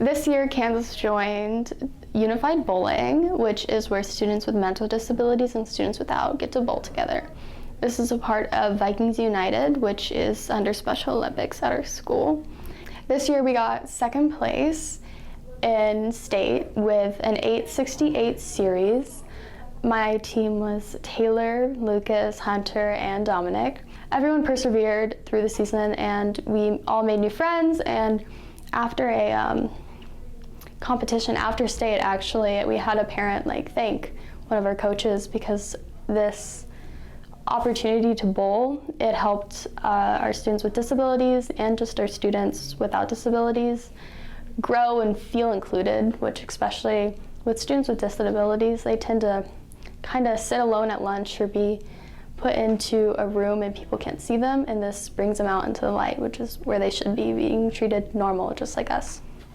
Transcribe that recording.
This year, Kansas joined Unified Bowling, which is where students with mental disabilities and students without get to bowl together. This is a part of Vikings United, which is under Special Olympics at our school. This year we got second place in state with an 868 series. My team was Taylor, Lucas, Hunter, and Dominic. Everyone persevered through the season and we all made new friends, and after a competition after state, actually, we had a parent thank one of our coaches because this opportunity to bowl, it helped our students with disabilities and just our students without disabilities grow and feel included, which especially with students with disabilities, they tend to kind of sit alone at lunch or be put into a room and people can't see them, and this brings them out into the light, which is where they should be being treated normal, just like us.